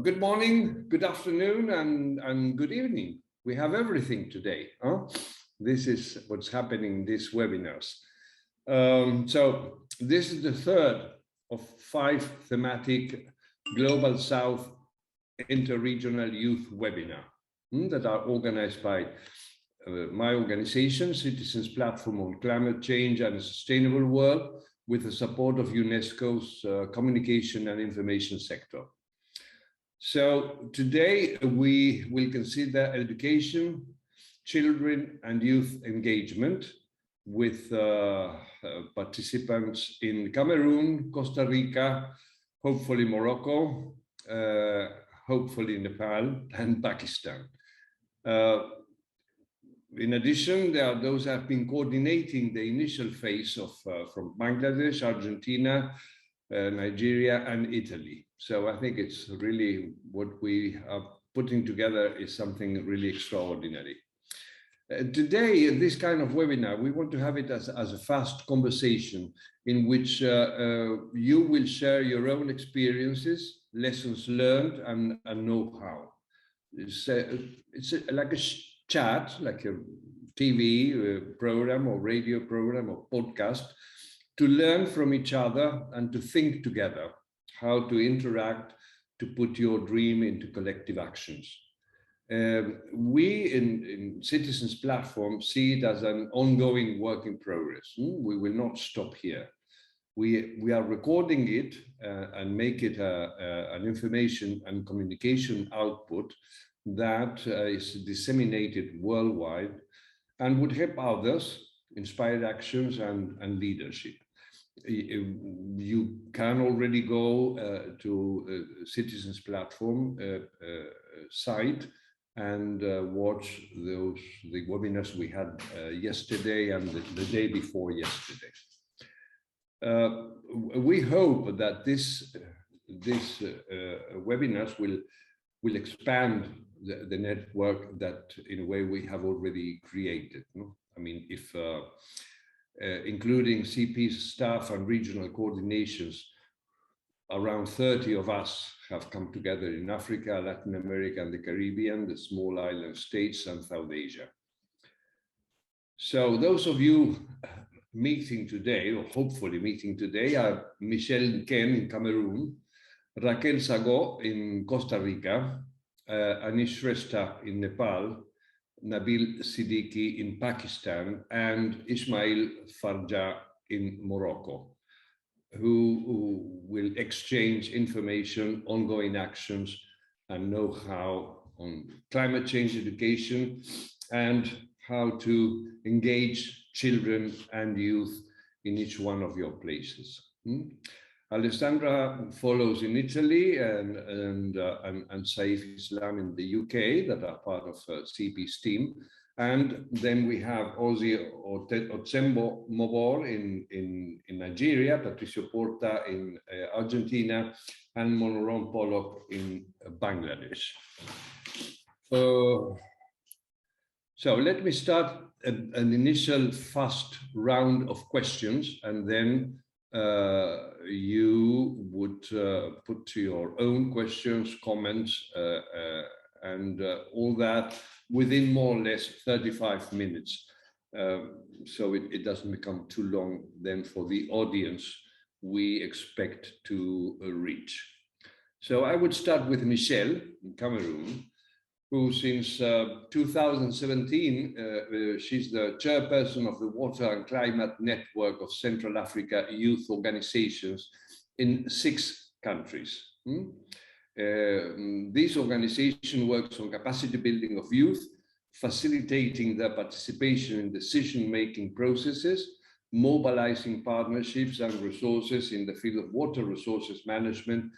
Good morning, good afternoon, and good evening. We have everything today. Huh? This is what's happening in these webinars. So this is the third of 5 thematic Global South interregional youth webinar that are organized by my organization, Citizens Platform on Climate Change and a Sustainable World, with the support of UNESCO's communication and information sector. So today we will consider education, children and youth engagement with participants in Cameroon, Costa Rica, hopefully Morocco, hopefully Nepal and Pakistan. In addition, there are those who have been coordinating the initial phase of from Bangladesh, Argentina, Nigeria and Italy. So I think it's really what we are putting together is something really extraordinary. Today, in this kind of webinar, we want to have it as a fast conversation in which you will share your own experiences, lessons learned and know-how. It's like a chat, like a TV program or radio program or podcast, to learn from each other and to think together how to interact, to put your dream into collective actions. We in Citizens Platform see it as an ongoing work in progress. We will not stop here. We are recording it and make it an information and communication output that is disseminated worldwide and would help others, inspire actions and leadership. You can already go to Citizens Platform site and watch the webinars we had yesterday and the day before yesterday. We hope that this webinars will expand the network that in a way we have already created. No? I mean, if including CP's staff and regional coordinations, around 30 of us have come together in Africa, Latin America, and the Caribbean, the small island states, and South Asia. So those of you meeting today, or hopefully meeting today, are Michelle Ken in Cameroon, Raquel Sago in Costa Rica, Anish Shrestha in Nepal, Nabil Siddiqui in Pakistan, and Ismail Farja in Morocco, who will exchange information, ongoing actions, and know-how on climate change education and how to engage children and youth in each one of your places. Alessandra follows in Italy and Saif Islam in the UK that are part of CP's team. And then we have Ozzy Otsembo Mobor in Nigeria, Patricio Porta in Argentina, and Monorom Pollock in Bangladesh. So let me start an initial fast round of questions, and then you would put your own questions, comments, and all that within more or less 35 minutes. So it doesn't become too long then for the audience we expect to reach. So I would start with Michelle in Cameroon, who since 2017, she's the chairperson of the Water and Climate Network of Central Africa youth organizations in 6 countries. This organization works on capacity building of youth, facilitating their participation in decision-making processes, mobilizing partnerships and resources in the field of water resources management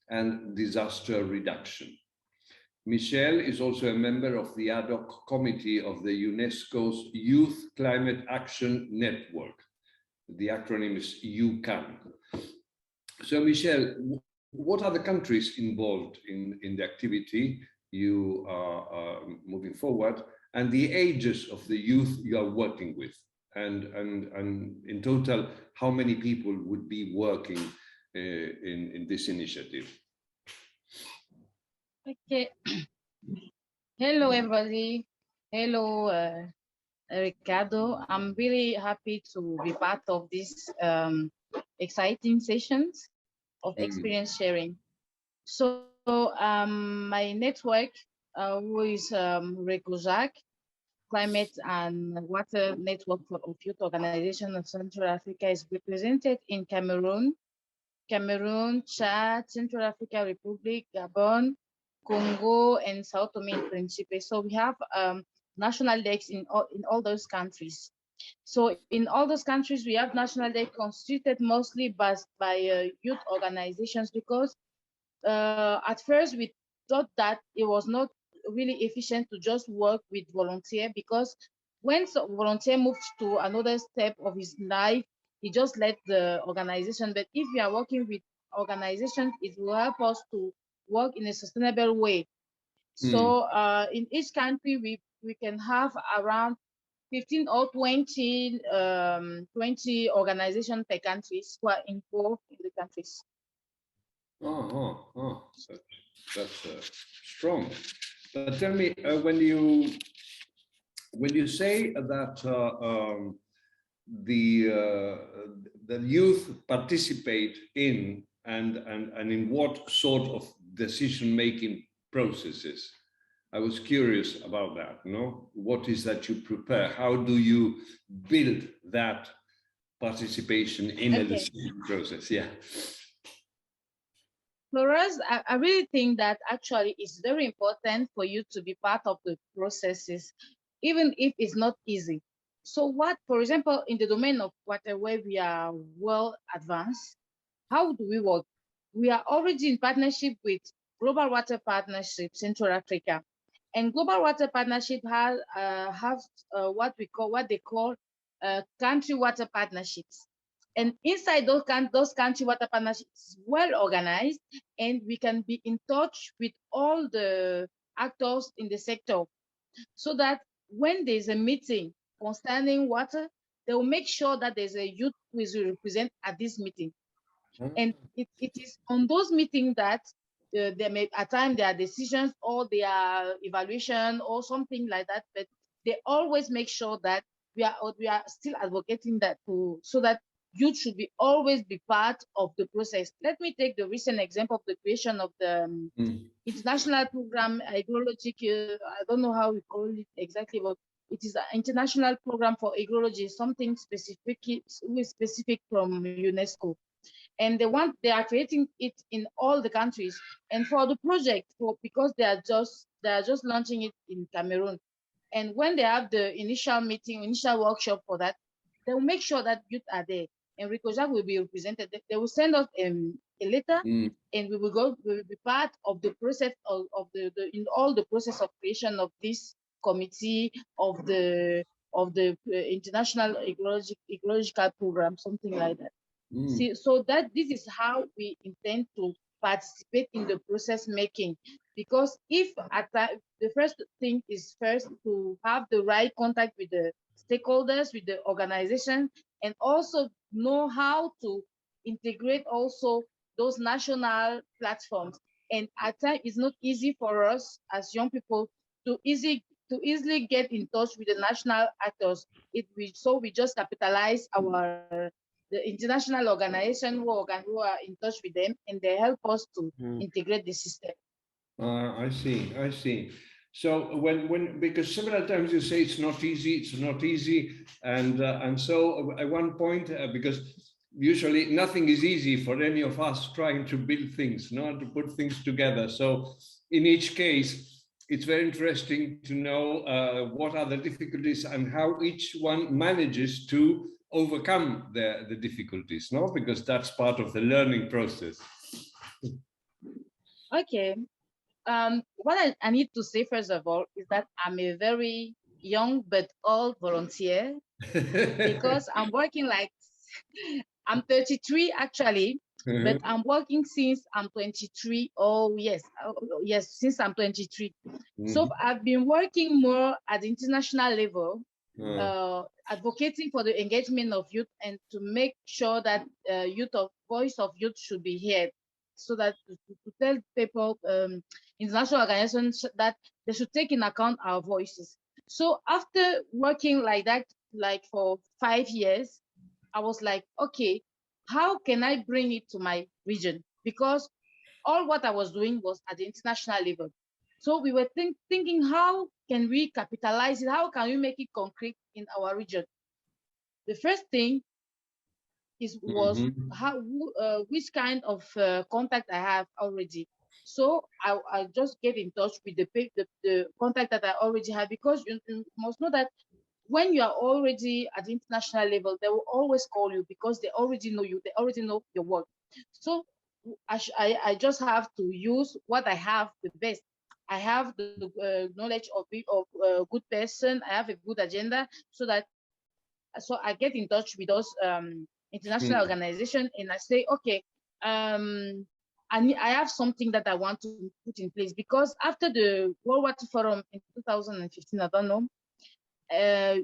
and disaster reduction. Michelle is also a member of the ad hoc committee of the UNESCO's Youth Climate Action Network. The acronym is UCAN. So Michelle, what are the countries involved in the activity you are moving forward, and the ages of the youth you are working with? And in total, how many people would be working in this initiative? Okay. Hello, everybody. Hello, Ricardo. I'm really happy to be part of this exciting sessions of Mm. experience sharing. So, my network, who is Recojak, Climate and Water Network of Youth Organization of Central Africa, is represented in Cameroon, Chad, Central African Republic, Gabon, Congo, and Sao Tome and Principe. So we have national decks in all those countries. So in all those countries, we have national decks constituted mostly by youth organizations because at first we thought that it was not really efficient to just work with volunteer because when volunteer moves to another step of his life, he just let the organization. But if we are working with organizations, it will help us to work in a sustainable way. Mm. So in each country, we can have around 15 or 20 organizations per countries who are involved in the countries. That's strong. But tell me, when you say that the youth participate in and in what sort of decision making processes, I was curious about that. No, what is that you prepare? How do you build that participation in a Okay. decision process? Yeah. For us, I really think that actually it's very important for you to be part of the processes, even if it's not easy. So what, for example, in the domain of water where we are well advanced, how do we work? We are already in partnership with Global Water Partnership Central Africa. And Global Water Partnership have what they call country water partnerships. And inside those country water partnerships, well organized, and we can be in touch with all the actors in the sector so that when there's a meeting concerning water, they will make sure that there's a youth who is represent at this meeting. And it is on those meetings that there may at times there are decisions or there are evaluation or something like that, but they always make sure that we are still advocating that so that youth should be always be part of the process. Let me take the recent example of the creation of the Mm. international program hydrologic. I don't know how we call it exactly, but it is an international program for hydrology, something specific from UNESCO, and they are creating it in all the countries. And for the project, because they are just launching it in Cameroon, and when they have the initial workshop for that, they will make sure that youth are there, and Ricojak will be represented. They will send us a letter, Mm. and we will be part of the process of the in all the process of creation of this committee of the international ecological program, something like that. Mm. See, so that this is how we intend to participate in the process making. Because if the first thing is first to have the right contact with the stakeholders, with the organization, and also know how to integrate also those national platforms. And at times, it's not easy for us as young people to easily get in touch with the national actors. So we just capitalize the international organization who are in touch with them, and they help us to Mm. integrate the system. I see. I see. So when because several times you say it's not easy, and so at one point because usually nothing is easy for any of us trying to build things, not to put things together. So in each case, it's very interesting to know what are the difficulties and how each one manages to overcome the difficulties, no? Because that's part of the learning process. Okay. What I need to say first of all is that I'm a very young but old volunteer because I'm working like I'm 33 actually, but I'm working since I'm 23. Oh yes, yes, since I'm 23. So Mhm. I've been working more at the international level, Uh, advocating for the engagement of youth and to make sure that voice of youth should be heard. so that to tell people, international organizations, that they should take in account our voices. So after working like that, like for 5 years, I was like, okay, how can I bring it to my region? Because all what I was doing was at the international level. So we were thinking, how can we capitalize it? How can we make it concrete in our region? The first thing was Mhm. how which kind of contact I have already. So I just get in touch with the contact that I already have, because you must know that when you are already at the international level, they will always call you because they already know you, they already know your work. So I just have to use what I have the best. I have the knowledge of a good person. I have a good agenda, so I get in touch with those international Mm. organization, and I say, okay, I have something that I want to put in place, because after the World War II Forum in 2015, I don't know, uh,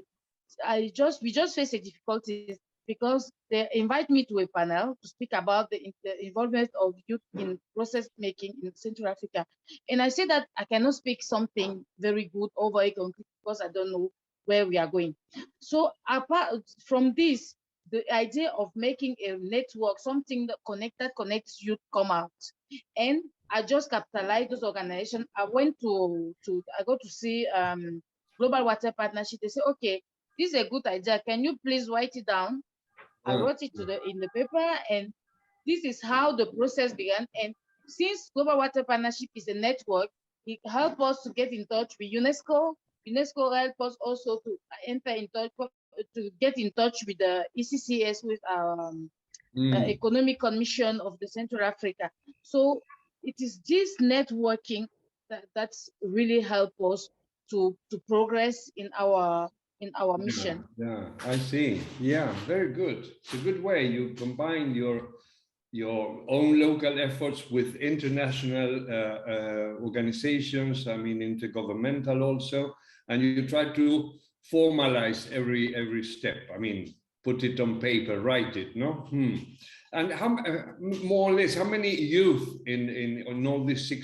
we just face a difficulties, because they invite me to a panel to speak about the involvement of youth in process making in Central Africa, and I say that I cannot speak something very good over a concrete, because I don't know where we are going. So apart from this, the idea of making a network, something that connects youth, come out, and I just capitalize those organizations. I go to see Global Water Partnership. They say, okay, this is a good idea. Can you please write it down? I Ah, wrote it in the paper, and this is how the process began. And since Global Water Partnership is a network, it helped us to get in touch with UNESCO. UNESCO helped us also to enter in touch, to get in touch with the ECCS, with mm. Economic Commission of the Central Africa. So it is this networking that's really helped us to progress in our Yeah, mission. yeah, I see. Yeah, very good. It's a good way. You combine your own local efforts with international organizations. I mean, intergovernmental also, and you try to formalize every step. I mean, put it on paper, write it. No. Hmm. And how more or less how many youth in all these six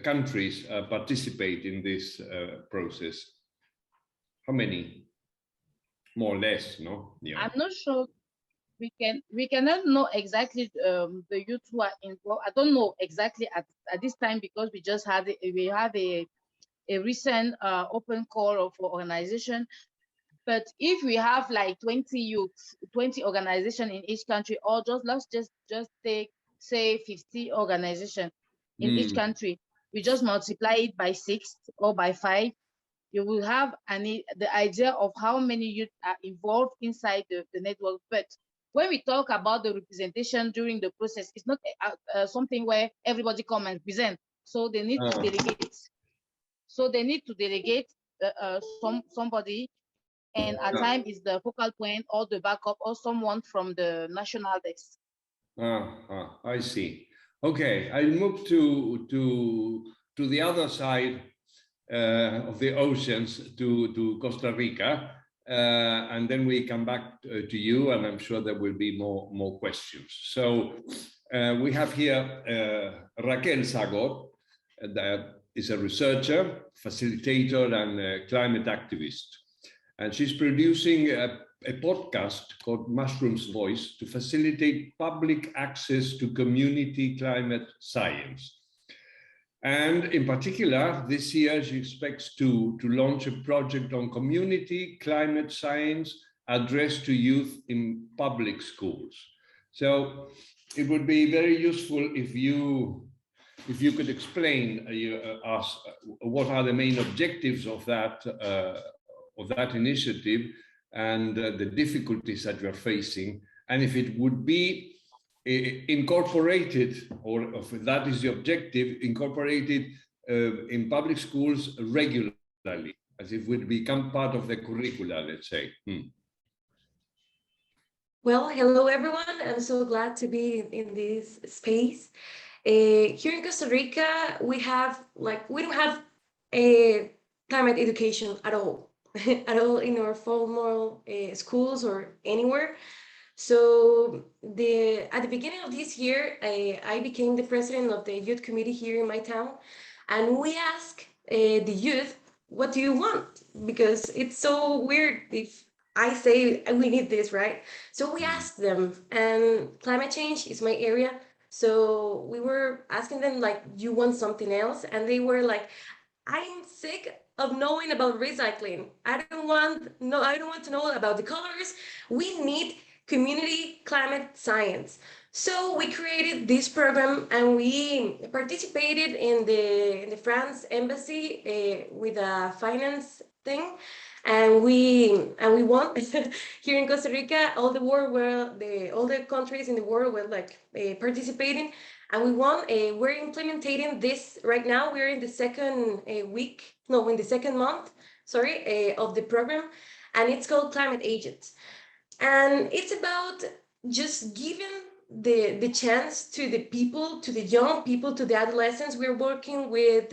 countries participate in this process? How many? More or less, no? Yeah. I'm not sure we cannot know exactly the youth who are involved. I don't know exactly at this time, because we have a recent open call for organization. But if we have like 20 youths, 20 organization in each country, or let's just take, say, 50 organization in each Mm. country, we just multiply it by 6 or by 5, you will have the idea of how many youth are involved inside the network. But when we talk about the representation during the process, it's not something where everybody come and present. So they need to Ah, delegate. So they need to delegate somebody, and at ah, time is the focal point or the backup or someone from the national desk. I see. Okay, I'll move to the other side of the oceans to Costa Rica, and then we come back to you, and I'm sure there will be more questions. So we have here Raquel Sagor, that is a researcher, facilitator, and climate activist. And she's producing a podcast called Mushroom's Voice to facilitate public access to community climate science. And in particular, this year, she expects to launch a project on community climate science addressed to youth in public schools. So it would be very useful if you could explain us what are the main objectives of that initiative and the difficulties that you're facing, and if it would be incorporated, or if that is the objective, incorporated in public schools regularly, as if it would become part of the curricula, let's say. Well, hello everyone. I'm so glad to be in this space. Here in Costa Rica, we don't have a climate education at all, at all in our formal schools or anywhere. So at the beginning of this year, I became the president of the youth committee here in my town, and we ask the youth, what do you want? Because it's so weird if I say we need this, right? So we asked them, and climate change is my area. So we were asking them, like, you want something else? And they were like, I'm sick of knowing about recycling. I don't want to know about the colors. We need community climate science. So we created this program and we participated in the France embassy with a finance thing, and we won. Here in Costa Rica. All the world were all the countries in the world were like participating, and we won. We're implementing this right now. We're in the second week, no, in the second month, sorry, of the program, and it's called Climate Agents. And it's about just giving the chance to the people, to the young people, to the adolescents. We're working with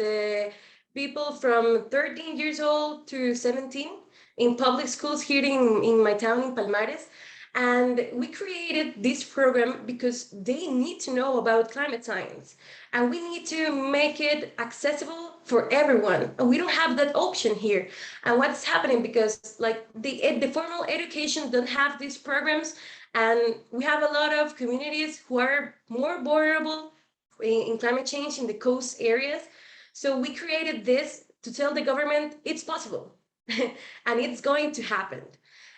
people from 13 years old to 17 in public schools here in my town in Palmares. And we created this program because they need to know about climate science, and we need to make it accessible for everyone. And we don't have that option here. And what's happening, because like the formal education don't have these programs, and we have a lot of communities who are more vulnerable in climate change in the coast areas. So we created this to tell the government it's possible and it's going to happen.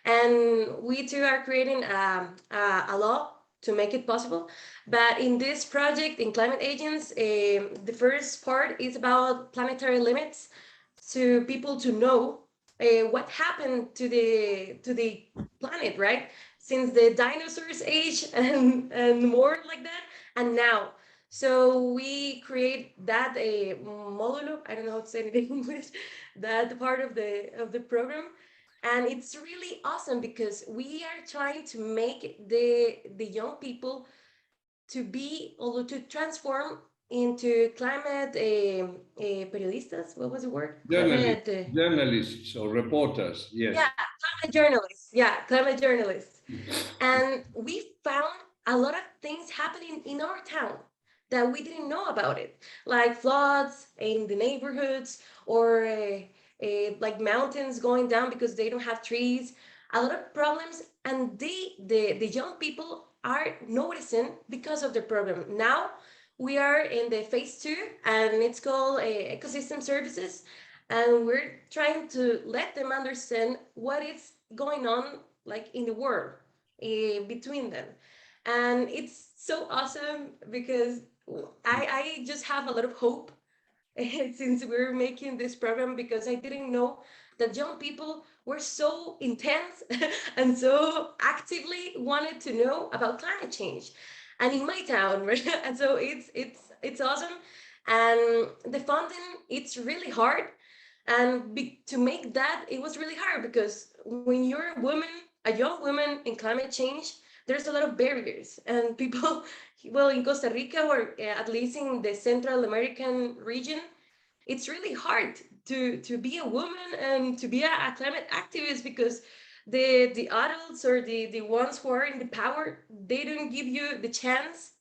And we too are creating a law to make it possible. But in this project, in Climate Agents, the first part is about planetary limits, to people to know what happened to the planet, right? Since the dinosaurs age and more like that, and now. So we create that a modulo, I don't know how to say it in English, that part of the program. And it's really awesome because we are trying to make the young people to be, or to transform into climate periodistas. What was the word? Journalists, Climate. journalists or reporters, yes. Yeah, climate journalists. Yeah, climate journalists. And we found a lot of things happening in our town that we didn't know about it, like floods in the neighborhoods, or like mountains going down because they don't have trees. A lot of problems, and the young people are noticing because of the program. Now we are in the phase 2, and it's called ecosystem services, and we're trying to let them understand what is going on, like in the world, between them. And it's so awesome because I just have a lot of hope since we're making this program, because I didn't know that young people were so intense and so actively wanted to know about climate change, and in my town, right? And so it's awesome. And the funding, it's really hard, and to make that, it was really hard because when you're a woman, a young woman in climate change, there's a lot of barriers, and people, well, in Costa Rica, or at least in the Central American region, it's really hard to be a woman and to be a climate activist, because the adults, or the ones who are in the power, they don't give you the chance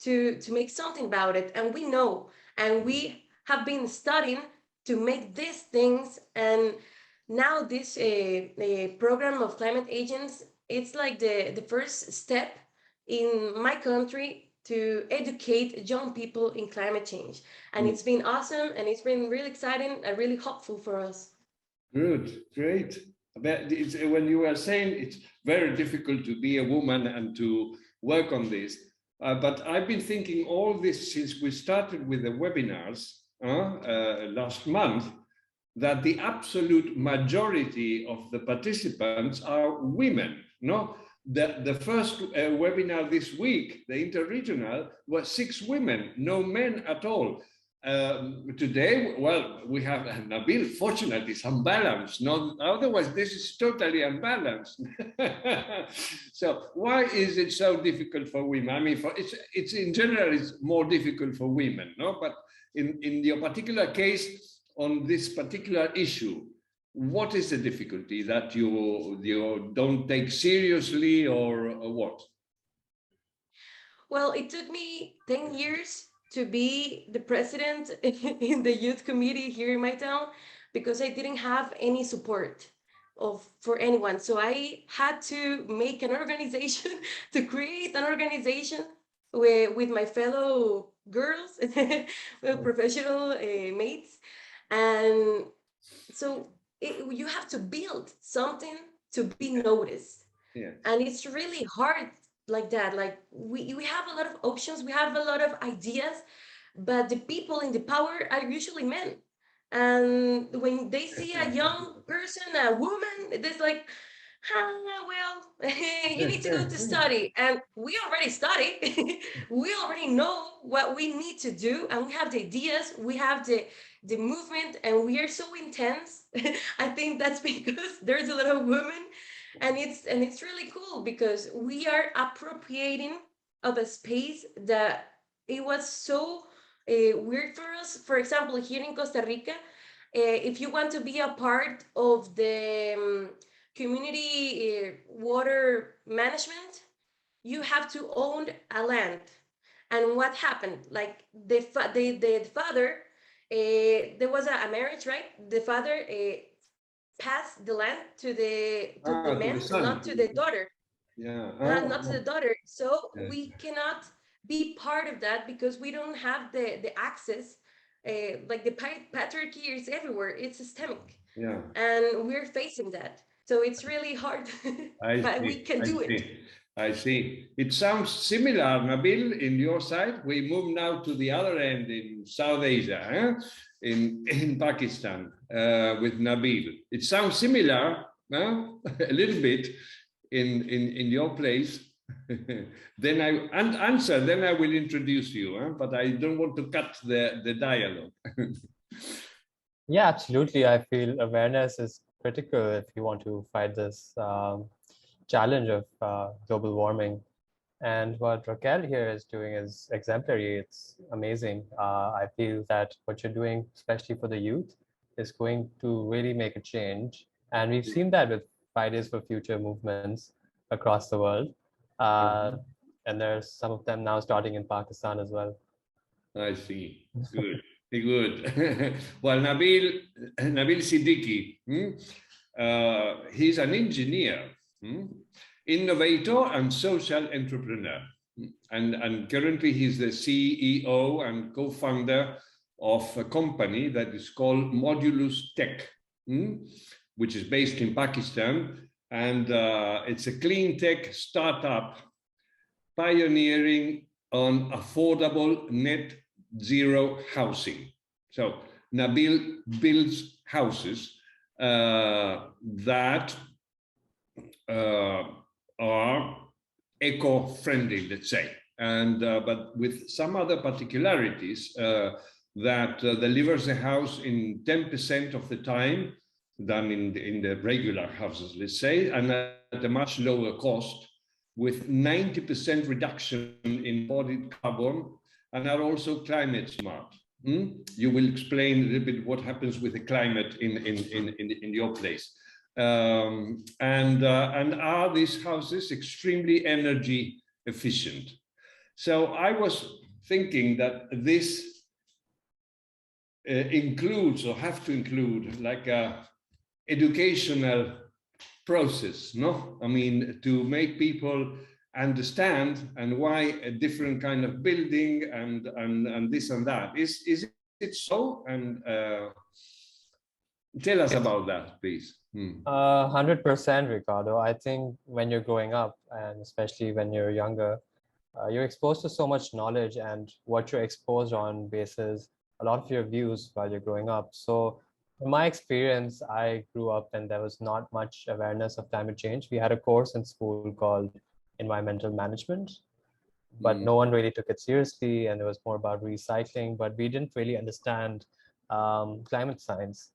to make something about it. And we know, and we have been studying to make these things. And now this program of climate agents, it's like the first step in my country to educate young people in climate change. And it's been awesome, and it's been really exciting and really hopeful for us. Good, great. When you were saying it's very difficult to be a woman and to work on this, but I've been thinking all this since we started with the webinars last month, that the absolute majority of the participants are women. No, the first webinar this week, the interregional, was 6 women, no men at all. Today, well, we have Nabil. Fortunately, it's unbalanced. Otherwise, this is totally unbalanced. So, why is it so difficult for women? I mean, it's in general, it's more difficult for women, no? But in your particular case, on this particular issue, what is the difficulty that you don't take seriously, or what? Well, it took me 10 years to be the president in the youth committee here in my town because I didn't have any support of for anyone. So I had to make an organization to create an organization with my fellow girls, with professional mates. And so you have to build something to be noticed, Yes. and it's really hard like that. Like we have a lot of options, we have a lot of ideas, but the people in the power are usually men, and when they see a young person, a woman, it's like, well, you need to go to study, and we already study. We already know what we need to do, and we have the ideas, we have the movement, and we are so intense. I think that's because there's a lot of women, and it's really cool because we are appropriating of a space that it was so weird for us. For example, here in Costa Rica, if you want to be a part of the community water management, you have to own a land. And what happened? Like the father, there was a marriage, right? The father pass the land to the To man, the not sun. to the daughter. Yeah. Not to the daughter. So Yes. we cannot be part of that because we don't have the access. Like the patriarchy is everywhere. It's systemic, Yeah. and we're facing that. So it's really hard, I but we see. can I do it. see. I see. It sounds similar, Nabil, in your side. We move now to the other end in South Asia, in Pakistan, with Nabil. It sounds similar, a little bit in your place. Then I answer. Then I will introduce you, but I don't want to cut the dialogue. Yeah, absolutely. I feel awareness is critical if you want to fight this challenge of global warming. And what Raquel here is doing is exemplary. It's amazing. I feel that what you're doing, especially for the youth, is going to really make a change. And we've seen that with Fridays for Future movements across the world. And there's some of them now starting in Pakistan as well. I see. Good. Good. Well, Nabil Siddiqui, he's an engineer, innovator, and social entrepreneur. And currently, he's the CEO and co-founder of a company that is called Modulus Tech, which is based in Pakistan. And it's a clean tech startup pioneering on affordable net zero housing. So Nabil builds houses that are eco-friendly, let's say, and but with some other particularities that delivers the house in 10% of the time than in the regular houses, let's say, and at a much lower cost, with 90% reduction in embodied carbon, and are also climate smart. You will explain a little bit what happens with the climate in your place. And are these houses extremely energy efficient? So I was thinking that this includes, or have to include, like a educational process, no? I mean, to make people understand and why a different kind of building and this and that. Is it so? And tell us about that, please. 100%, Ricardo. I think when you're growing up, and especially when you're younger, you're exposed to so much knowledge, and what you're exposed on bases a lot of your views while you're growing up. So in my experience, I grew up and there was not much awareness of climate change. We had a course in school called environmental management, but no one really took it seriously, and it was more about recycling, but we didn't really understand climate science.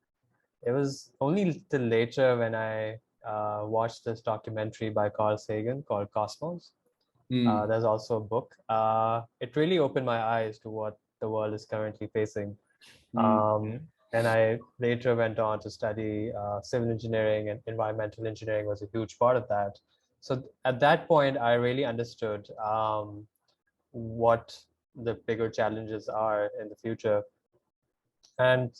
It was only till later when I watched this documentary by Carl Sagan called Cosmos. There's also a book. It really opened my eyes to what the world is currently facing. And I later went on to study civil engineering, and environmental engineering was a huge part of that. So at that point, I really understood what the bigger challenges are in the future. And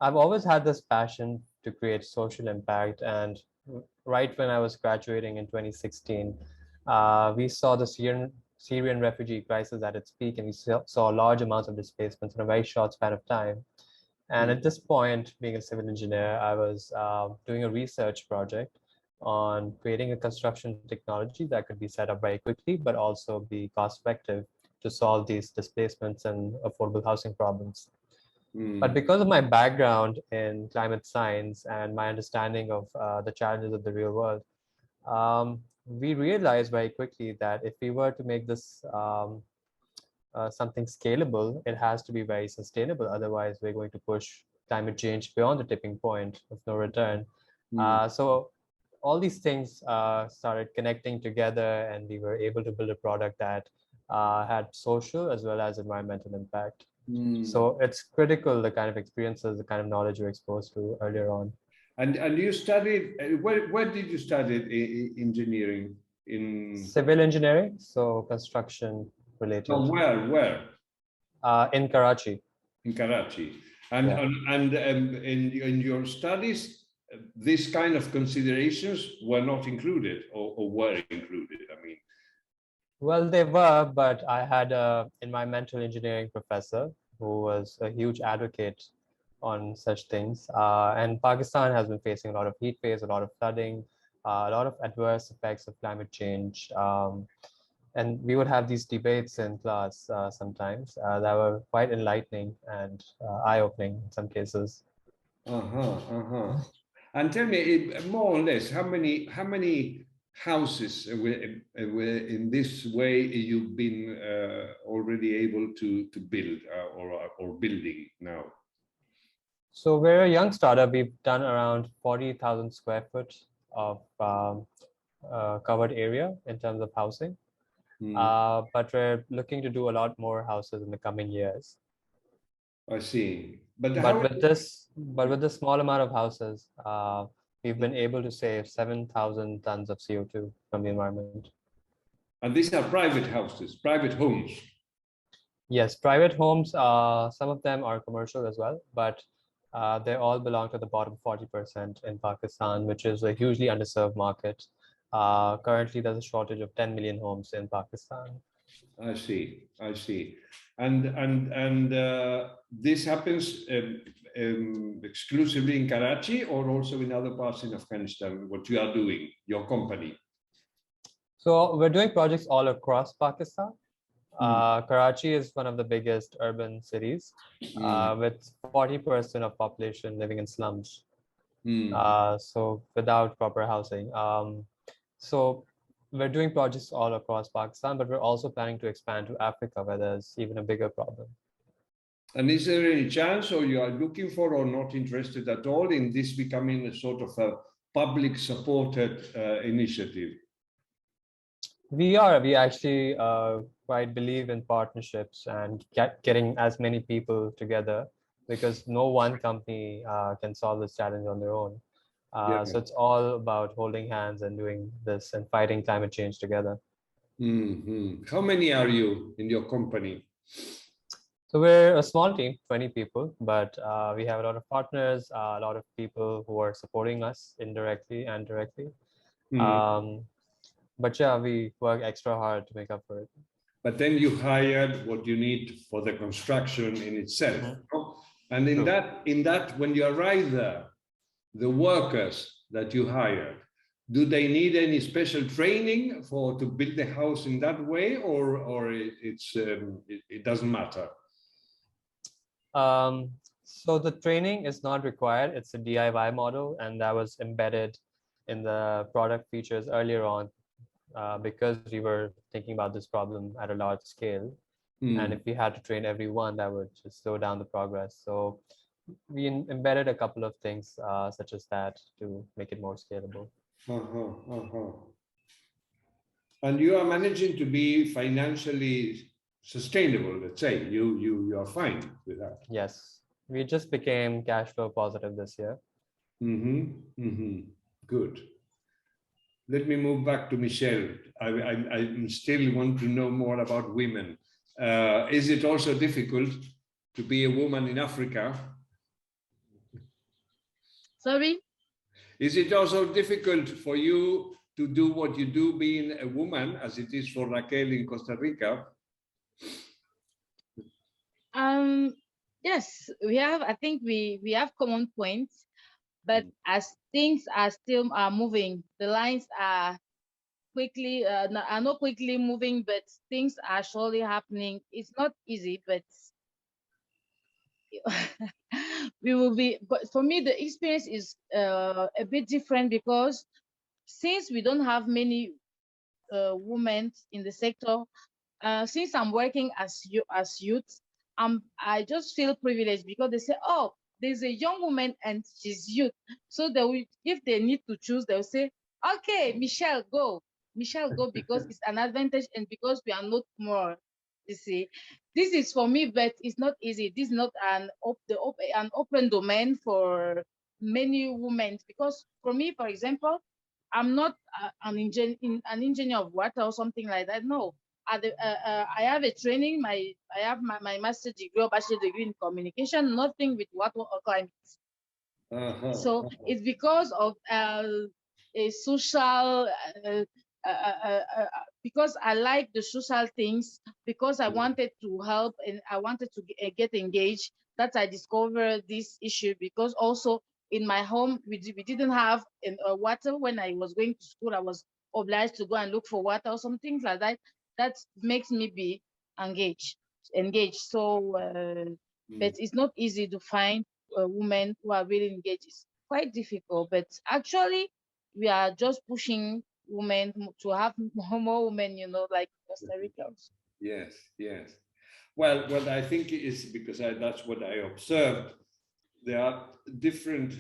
I've always had this passion to create social impact. And right when I was graduating in 2016, we saw the Syrian refugee crisis at its peak, and we saw large amounts of displacements in a very short span of time. And at this point, being a civil engineer, I was doing a research project on creating a construction technology that could be set up very quickly, but also be cost effective to solve these displacements and affordable housing problems. But because of my background in climate science and my understanding of the challenges of the real world, we realized very quickly that if we were to make this something scalable, it has to be very sustainable. Otherwise, we're going to push climate change beyond the tipping point of no return. So all these things started connecting together, and we were able to build a product that had social as well as environmental impact. So it's critical, the kind of experiences, the kind of knowledge you're exposed to earlier on. And you studied, where did you study engineering? In civil engineering, so construction related. Oh, where? In Karachi. In Karachi. And Yeah. In your studies, this kind of considerations were not included, or were included, I mean. Well, they were, but I had an environmental engineering professor who was a huge advocate on such things. And Pakistan has been facing a lot of heat waves, a lot of flooding, a lot of adverse effects of climate change. And we would have these debates in class sometimes that were quite enlightening and eye-opening in some cases. And tell me, more or less, how many houses in this way you've been already able to build or building now? So we're a young startup. We've done around 40,000 square foot of covered area in terms of housing. But we're looking to do a lot more houses in the coming years. I see. But with this small amount of houses, we've been able to save 7,000 tons of CO2 from the environment. And these are private houses, private homes? Yes, private homes. Some of them are commercial as well, but they all belong to the bottom 40% in Pakistan, which is a hugely underserved market. Currently, there's a shortage of 10 million homes in Pakistan. I see. And this happens exclusively in Karachi, or also in other parts in Afghanistan, what you are doing, your company? So we're doing projects all across Pakistan. Karachi is one of the biggest urban cities with 40% of population living in slums. So without proper housing. So we're doing projects all across Pakistan, but we're also planning to expand to Africa, where there's even a bigger problem. And is there any chance, or you are looking for, or not interested at all, in this becoming a sort of a public supported initiative? We actually quite believe in partnerships and getting as many people together, because no one company can solve this challenge on their own. So it's all about holding hands and doing this and fighting climate change together. How many are you in your company? So we're a small team, 20 people, but we have a lot of partners, a lot of people who are supporting us indirectly and directly. But yeah, we work extra hard to make up for it. But then you hired what you need for the construction in itself. And in that, when you arrive there, the workers that you hired, do they need any special training to build the house in that way, or it doesn't matter? So the training is not required. It's a DIY model, and that was embedded in the product features earlier on because we were thinking about this problem at a large scale. And if we had to train everyone, that would just slow down the progress. So we embedded a couple of things such as that to make it more scalable. And you are managing to be financially sustainable, let's say. You are fine with that. Yes. We just became cash flow positive this year. Good. Let me move back to Michelle. I still want to know more about women. Is it also difficult to be a woman in Africa? Sorry? Is it also difficult for you to do what you do being a woman, as it is for Raquel in Costa Rica? Yes, I think we have common points, but as things are still moving, the lines are not quickly moving, but things are surely happening. It's not easy, but we will be. But for me, the experience is a bit different because since we don't have many women in the sector, since I'm working as youth, I just feel privileged because they say, oh, there's a young woman and she's youth. So they will, if they need to choose, they'll say, okay, Michelle, go because it's an advantage and because we are not more. You see, this is for me, but it's not easy. This is not an open domain for many women because for me, for example, I'm not an engineer of water or something like that. No, I have a training. I have my master's degree or bachelor degree in communication. Nothing with water or climate. So it's because of a social, because I like the social things, because I wanted to help and I wanted to get engaged, that I discovered this issue. Because also in my home, we didn't have water when I was going to school. I was obliged to go and look for water or some things like that. That makes me be engaged. So, but it's not easy to find women who are really engaged. It's quite difficult, but actually we are just pushing women to have more women, like Costa Ricans. Yes, yes. Well, what I think is because that's what I observed. There are different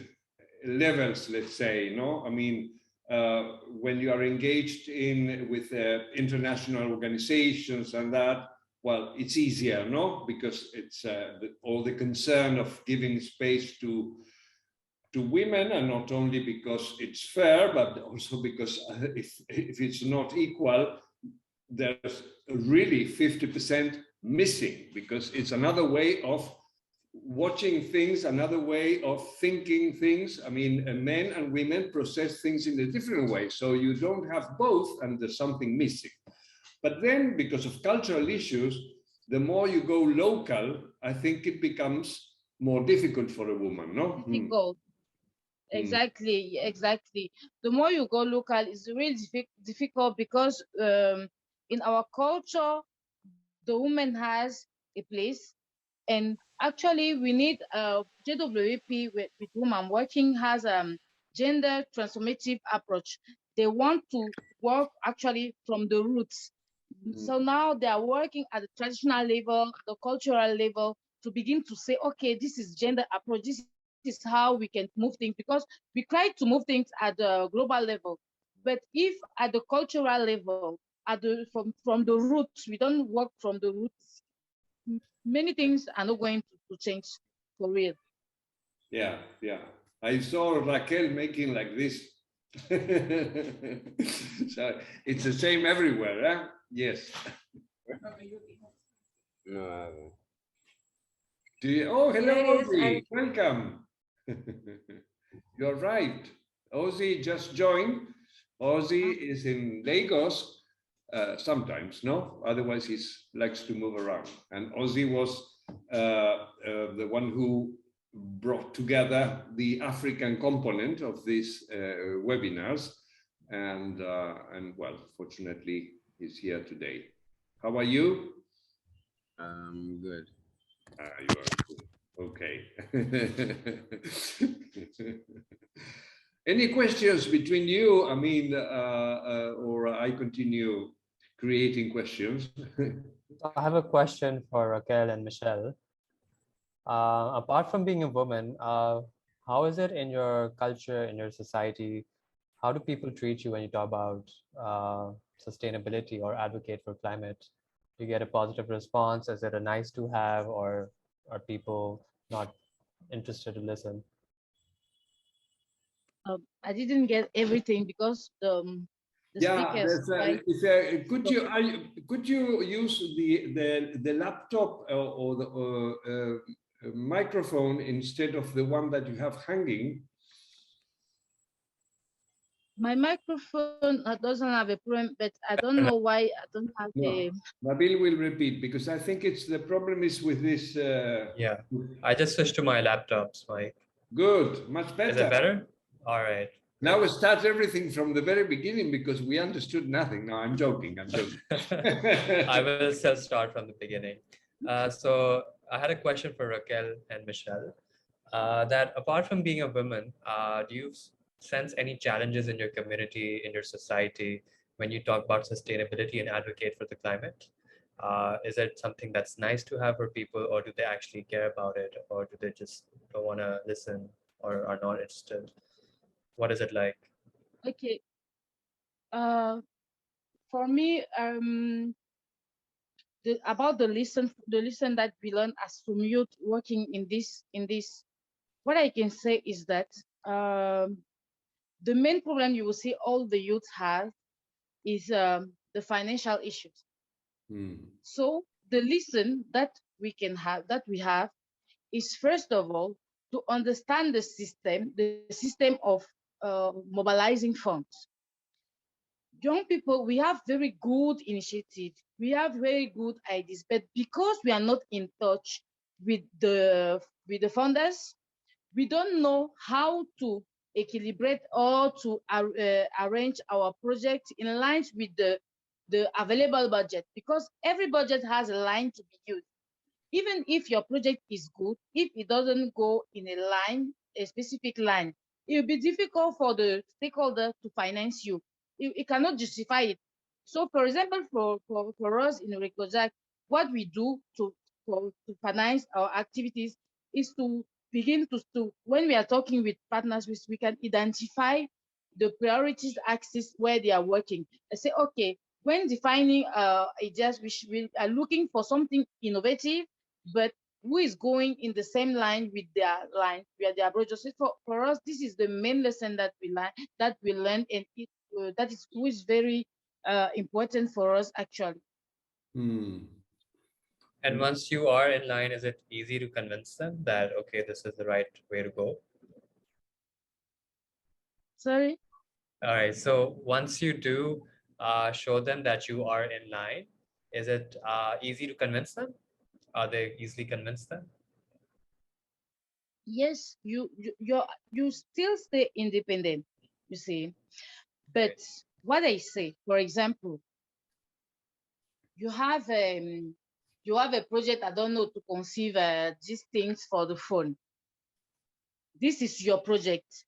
levels, let's say, no? I mean, when you are engaged with international organizations and that, well, it's easier, no? Because it's all the concern of giving space to women, and not only because it's fair, but also because if it's not equal, there's really 50% missing, because it's another way of watching things, another way of thinking things. I mean, men and women process things in a different way. So you don't have both, and there's something missing. But then, because of cultural issues, the more you go local, I think it becomes more difficult for a woman, no? Difficult. Exactly. The more you go local, it's really difficult because in our culture, the woman has a place, and actually we need JWP with whom I'm working has gender transformative approach. They want to work actually from the roots. So now they are working at the traditional level, the cultural level, to begin to say, okay, this is gender approach. This is how we can move things, because we try to move things at the global level. But if at the cultural level, from the roots, we don't work from the roots, many things are not going to change for real. Yeah. I saw Raquel making like this. So it's the same everywhere, huh? Yes. No, Oh, hello, Yeah, it is. Ozzy. Welcome. You're right. Ozzy just joined. Ozzy is in Lagos sometimes, no? Otherwise, he likes to move around. And Ozzy was the one who brought together the African component of these webinars. And well, fortunately, he's here today. How are you? good. You are good. Okay. Any questions between you? I mean, or I continue creating questions. I have a question for Raquel and Michelle. Apart from being a woman, how is it in your culture, in your society? How do people treat you when you talk about sustainability or advocate for climate? Do you get a positive response? Is it a nice to have, or are people not interested to listen. I didn't get everything because the Yeah, speakers. could you use the laptop or the microphone instead of the one that you have hanging? My microphone doesn't have a problem, but I don't know why I don't have No, Nabil will repeat because I think it's the problem is with this. Yeah, I just switched to my laptop's mic. Good, much better. Is it better? All right. Now we start everything from the very beginning because we understood nothing. No, I'm joking. I'm joking. I will still start from the beginning. So I had a question for Raquel and Michelle. That apart from being a woman, do you sense any challenges in your community, in your society, when you talk about sustainability and advocate for the climate? Is it something that's nice to have for people, or do they actually care about it, or do they just don't want to listen or are not interested? What is it like? Okay. For me, about the lesson that we learn as from youth working in this, what I can say is that the main problem you will see all the youth have is the financial issues. So the lesson that we have is first of all to understand the system of mobilizing funds. Young people, we have very good initiatives, we have very good ideas, but because we are not in touch with the funders, we don't know how to equilibrate or to arrange our project in line with the available budget, because every budget has a line to be used. Even if your project is good, if it doesn't go in a specific line, it will be difficult for the stakeholder to finance you. It cannot justify it. So, for example, for us in Recojak, what we do to finance our activities is to begin to when we are talking with partners, we can identify the priorities axis where they are working. I say, okay, when defining ideas, we are looking for something innovative, but who is going in the same line with their line, where they are brothers. For us, this is the main lesson that we learn, and that is who is very important for us actually. And once you are in line, is it easy to convince them that, okay, this is the right way to go? Sorry? All right. So once you do show them that you are in line, is it easy to convince them? Are they easily convinced then? Yes, you still stay independent, you see. But what I say, for example, you have a project, I don't know, to conceive these things for the phone. This is your project.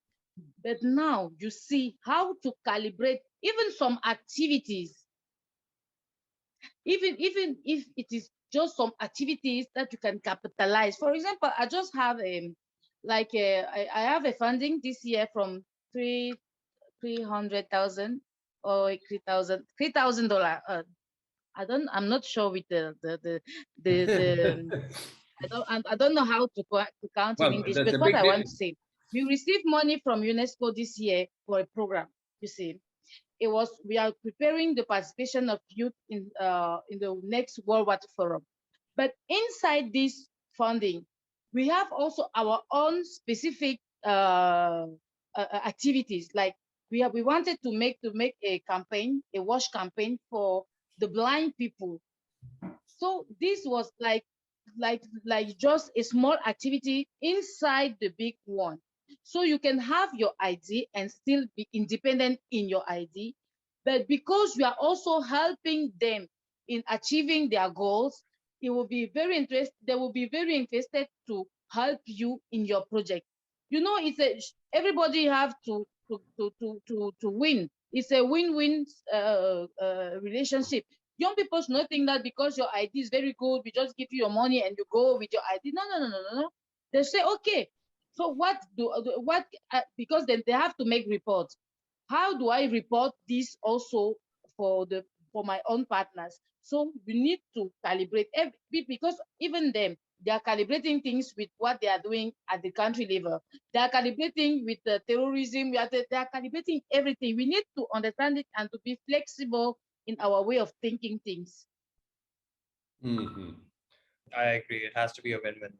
But now you see how to calibrate even some activities, even if it is just some activities that you can capitalize. For example, I just have I have a funding this year from 300,000 or $3,000. I'm not sure with the I don't know how to count in English, but what I want to say, we received money from UNESCO this year for a program. You see, we are preparing the participation of youth in the next World Water Forum. But inside this funding, we have also our own specific activities. Like we wanted to make a campaign, a wash campaign for the blind people. So this was like just a small activity inside the big one. So you can have your ID and still be independent in your ID, but because you are also helping them in achieving their goals, it will be very interested. They will be very interested to help you in your project. You know, everybody have to win. It's a win-win relationship. Young people should not think that because your ID is very good, we just give you your money and you go with your ID. No, no, no, no, no, no. They say, okay, so because then they have to make reports. How do I report this also for my own partners? So we need to calibrate because even them, They are calibrating things with what they are doing at the country level. They are calibrating with the terrorism. They are calibrating everything. We need to understand it and to be flexible in our way of thinking things. Mm-hmm. I agree. It has to be a win-win.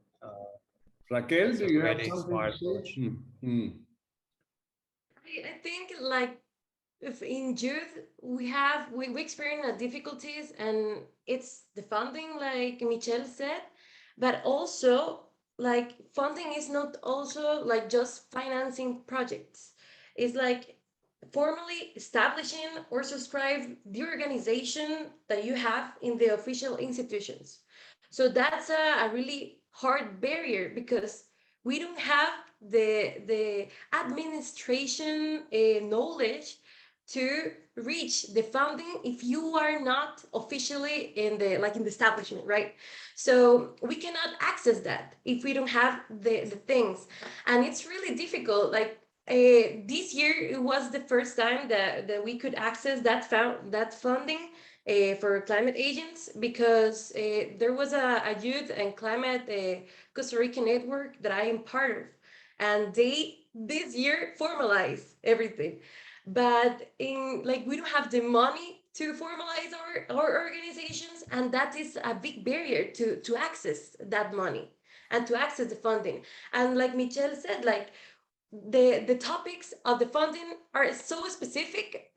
Raquel, It's do a you have really something smart to say? approach. I think like if in youth we experience difficulties, and it's the funding, like Michelle said, but also like funding is not also like just financing projects. It's like formally establishing or subscribe the organization that you have in the official institutions. So that's a really hard barrier, because we don't have the administration knowledge to reach the funding if you are not officially in the like in the establishment, right? So we cannot access that if we don't have the things, and it's really difficult. Like this year it was the first time that we could access that funding for climate agents, because there was a youth and climate Costa Rica network that I am part of, and they this year formalize everything. But in like we don't have the money to formalize our organizations, and that is a big barrier to access that money and to access the funding. And like Michelle said, like the topics of the funding are so specific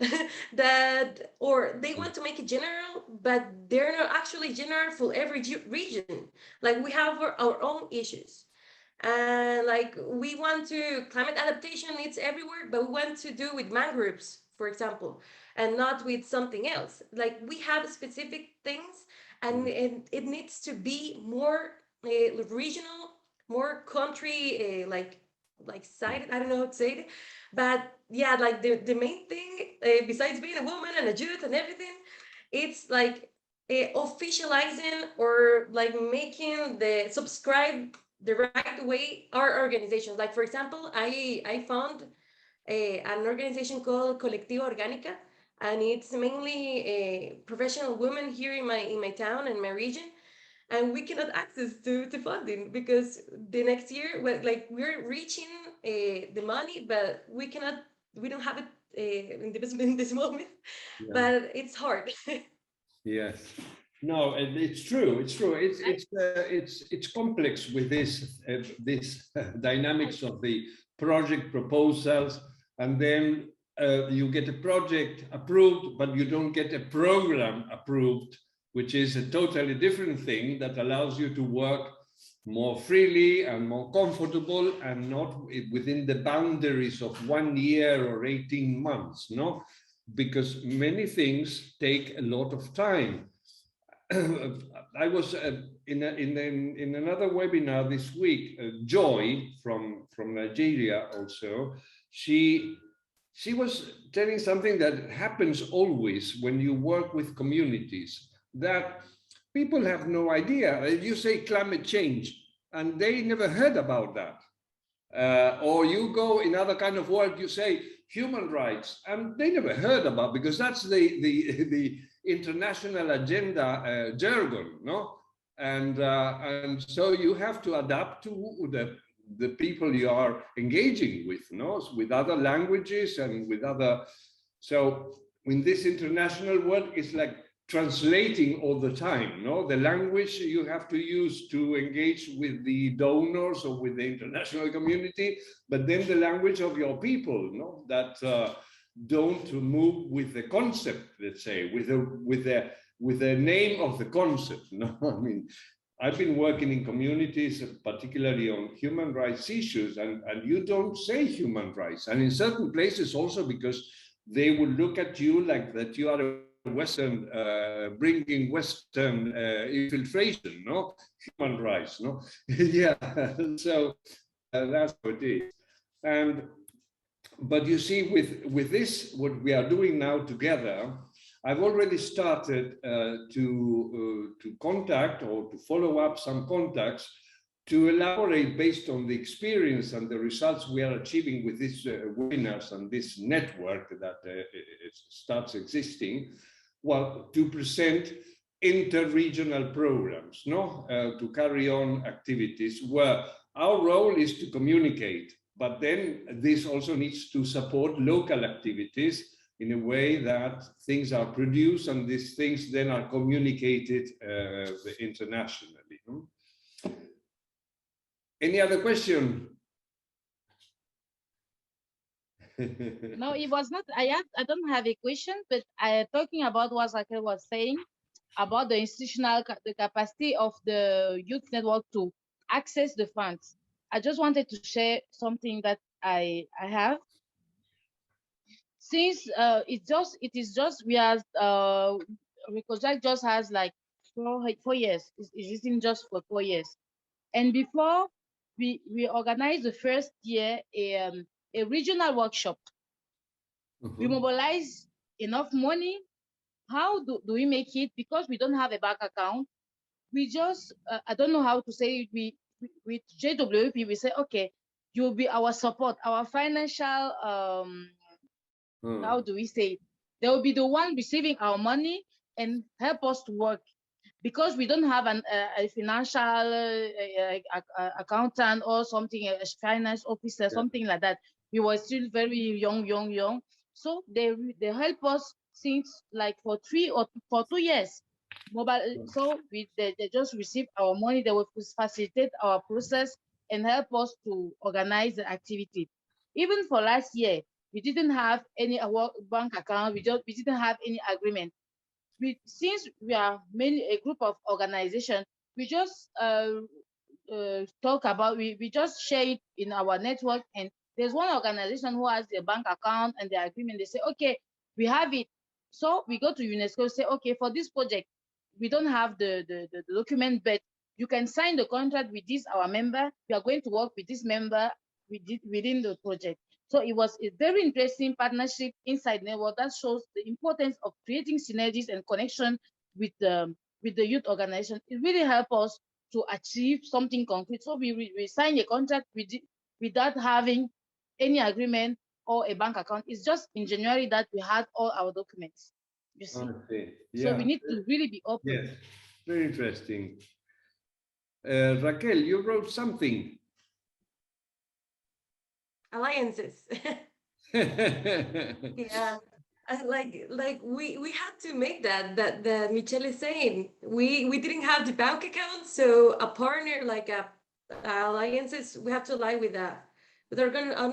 that, or they want to make it general, but they're not actually general for every region. Like we have our own issues, and like we want to climate adaptation, it's everywhere, but we want to do with mangroves, for example, and not with something else. Like we have specific things, and it needs to be more regional, more country like cited, I don't know how to say it, but yeah, like the main thing, besides being a woman and a youth and everything, it's like officializing or like making the subscribe the right way our organizations. Like for example, I found an organization called Colectivo Orgánica, and it's mainly professional women here in my town and my region, and we cannot access to funding because the next year, well, like we're reaching the money, but we don't have it in this moment. Yeah. But it's hard. Yes. No, and it's true. It's true. It's complex with this dynamics of the project proposals, and then you get a project approved, but you don't get a program approved, which is a totally different thing that allows you to work more freely and more comfortable, and not within the boundaries of 1 year or 18 months. No, because many things take a lot of time. I was in another webinar this week. Joy from Nigeria also. She was telling something that happens always when you work with communities, that people have no idea. You say climate change, and they never heard about that. Or you go in other kind of work, you say human rights, and they never heard about, because that's the international agenda jargon, no? And so you have to adapt to the people you are engaging with, no? With other languages and with other. So in this international work, it's like translating all the time, no? The language you have to use to engage with the donors or with the international community, but then the language of your people, no? That don't move with the concept, let's say, with the name of the concept, no? I mean, I've been working in communities, particularly on human rights issues, and you don't say human rights. And in certain places also, because they will look at you like that you are a Western, bringing Western infiltration, no? Human rights, no? Yeah, so that's how it is. But you see, with this, what we are doing now together, I've already started to contact or to follow up some contacts to elaborate based on the experience and the results we are achieving with these webinars and this network that starts existing. Well, to present inter-regional programs, no, to carry on activities where our role is to communicate, but then this also needs to support local activities in a way that things are produced and these things then are communicated internationally. No? Any other question? No, it was not. I don't have a question, but talking about what Raquel was saying about the the capacity of the youth network to access the funds. I just wanted to share something that I have. Since it is just we are Recoject just has like 4 years. It's existing just for 4 years. And before we organized the first year a regional workshop. We mobilize enough money. How do we make it? Because we don't have a bank account. We just, I don't know how to say it. With JWP, we say, okay, you'll be our support, our financial, how do we say it? They will be the one receiving our money and help us to work. Because we don't have a financial accountant or something, a finance officer, something like that. We were still very young. So they help us since like for 2 years. So they just receive our money. They will facilitate our process and help us to organize the activity. Even for last year, we didn't have any bank account. We didn't have any agreement. Since we are mainly a group of organizations, we just talk about, we just share it in our network. And there's one organization who has a bank account and the agreement. They say, okay, we have it. So we go to UNESCO, say, okay, for this project, we don't have the document, but you can sign the contract with this, our member. We are going to work with this member within the project. So it was a very interesting partnership inside network that shows the importance of creating synergies and connection with the youth organization. It really helped us to achieve something concrete. So we signed a contract without having any agreement or a bank account. It's just in January that we had all our documents. You see. Okay. Yeah. So we need to really be open. Yes, very interesting. Raquel, you wrote something. Alliances. Yeah. Like we had to make that Michelle is saying. We didn't have the bank account, so a partner like alliances, we have to ally with an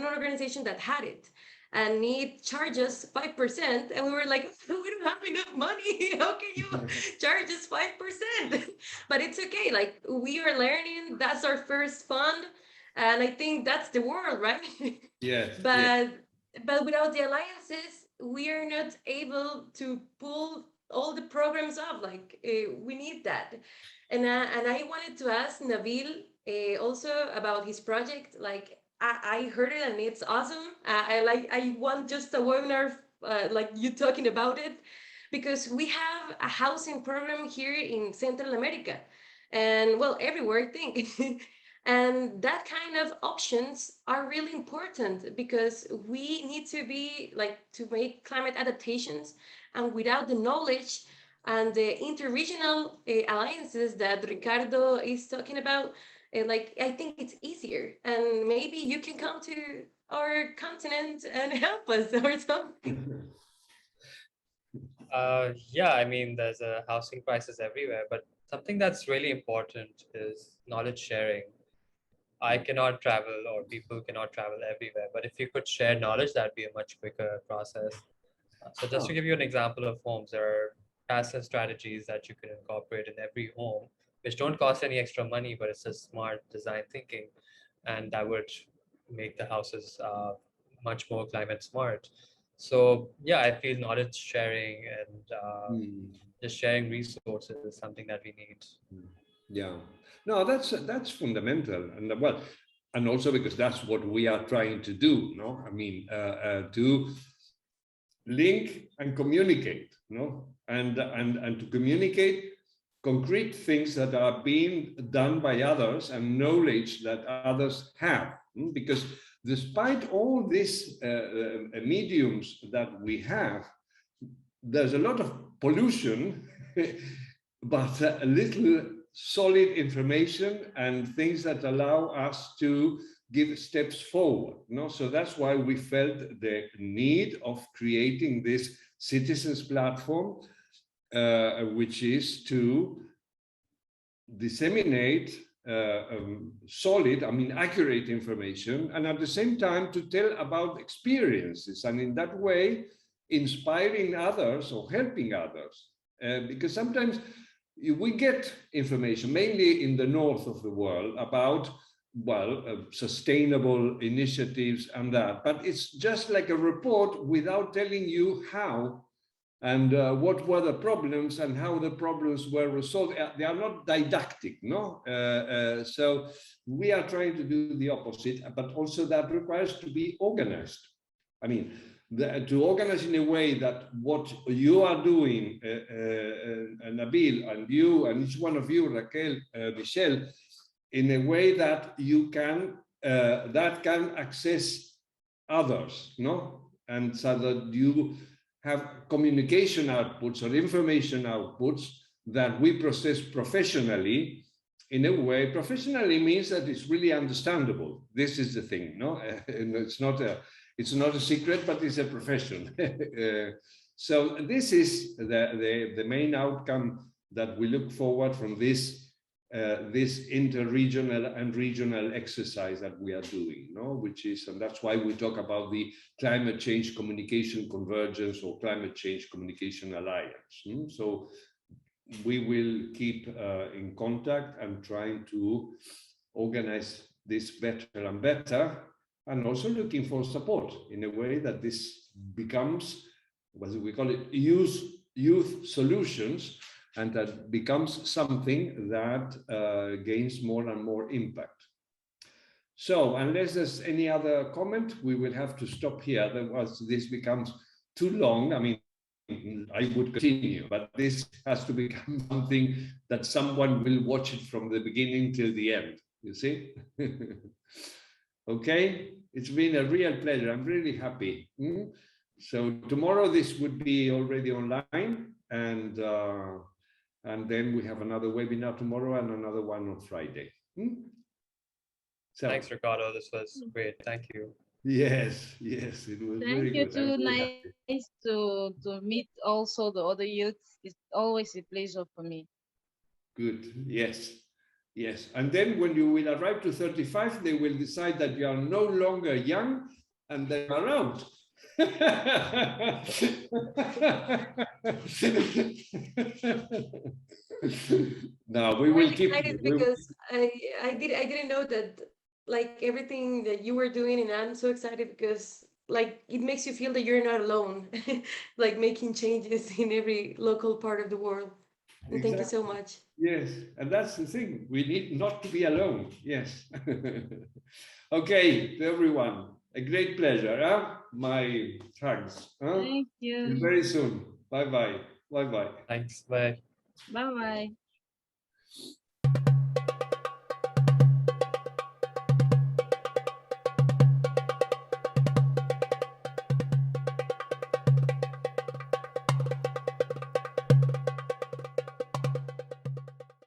organization that had it, and it charges 5%, and we were like, we don't have enough money. How can you charge us 5%? But it's okay. Like, we are learning. That's our first fund, and I think that's the world, right? Yes. But without the alliances, we are not able to pull all the programs up. Like, we need that. And I wanted to ask Nabil also about his project. Like, I heard it and it's awesome. I want just a webinar like you talking about it, because we have a housing program here in Central America, and well, everywhere I think. And that kind of options are really important, because we need to be like to make climate adaptations, and without the knowledge and the interregional alliances that Ricardo is talking about, like, I think it's easier, and maybe you can come to our continent and help us or something. Yeah, I mean, there's a housing crisis everywhere, but something that's really important is knowledge sharing. I cannot travel, or people cannot travel everywhere, but if you could share knowledge, that'd be a much quicker process. So just to give you an example of homes, there are passive strategies that you can incorporate in every home, which don't cost any extra money, but it's just smart design thinking, and that would make the houses much more climate smart. So yeah, I feel knowledge sharing and just sharing resources is something that we need. Yeah, no, that's fundamental, and well, and also because that's what we are trying to do. No, I mean, to link and communicate, no, and to communicate concrete things that are being done by others and knowledge that others have, because despite all these mediums that we have, there's a lot of pollution but a little solid information and things that allow us to give steps forward. No? So that's why we felt the need of creating this citizens platform, which is to disseminate solid, accurate information, and at the same time to tell about experiences, and in that way inspiring others or helping others. Because sometimes we get information, mainly in the north of the world, about, well, sustainable initiatives and that, but it's just like a report without telling you how and what were the problems and how the problems were resolved. They are not didactic, no? So we are trying to do the opposite, but also that requires to be organized. I mean, to organize in a way that what you are doing, Nabil, and you, and each one of you, Raquel, Michelle, in a way that you can, that can access others, no? And so that you have communication outputs or information outputs that we process professionally in a way. Professionally means that it's really understandable. This is the thing, no? It's not a secret, but it's a profession. So this is the main outcome that we look forward from this this inter-regional and regional exercise that we are doing, no? Which is, and that's why we talk about the climate change communication convergence or climate change communication alliance. So we will keep in contact and trying to organize this better and better, and also looking for support in a way that this becomes, what we call it, youth solutions, and that becomes something that gains more and more impact. So unless there's any other comment, we will have to stop here. Otherwise, this becomes too long. I mean, I would continue, but this has to become something that someone will watch it from the beginning till the end, you see? Okay, it's been a real pleasure. I'm really happy. So tomorrow this would be already online, and then we have another webinar tomorrow and another one on Friday. So, Thanks, Ricardo. This was great. Thank you. Yes, it was very good. Thank you too. Nice to meet also the other youths. It's always a pleasure for me. Good. Yes. And then when you will arrive to 35, they will decide that you are no longer young and they are out. No, we will keep because I didn't know that, like, everything that you were doing, and I'm so excited because, like, it makes you feel that you're not alone, like making changes in every local part of the world. And thank you so much. Yes, and that's the thing. We need not to be alone. Yes. Okay, to everyone, a great pleasure. Huh? My thanks. Huh? Thank you. Till very soon. Bye-bye. Bye-bye. Thanks. Bye. Bye-bye.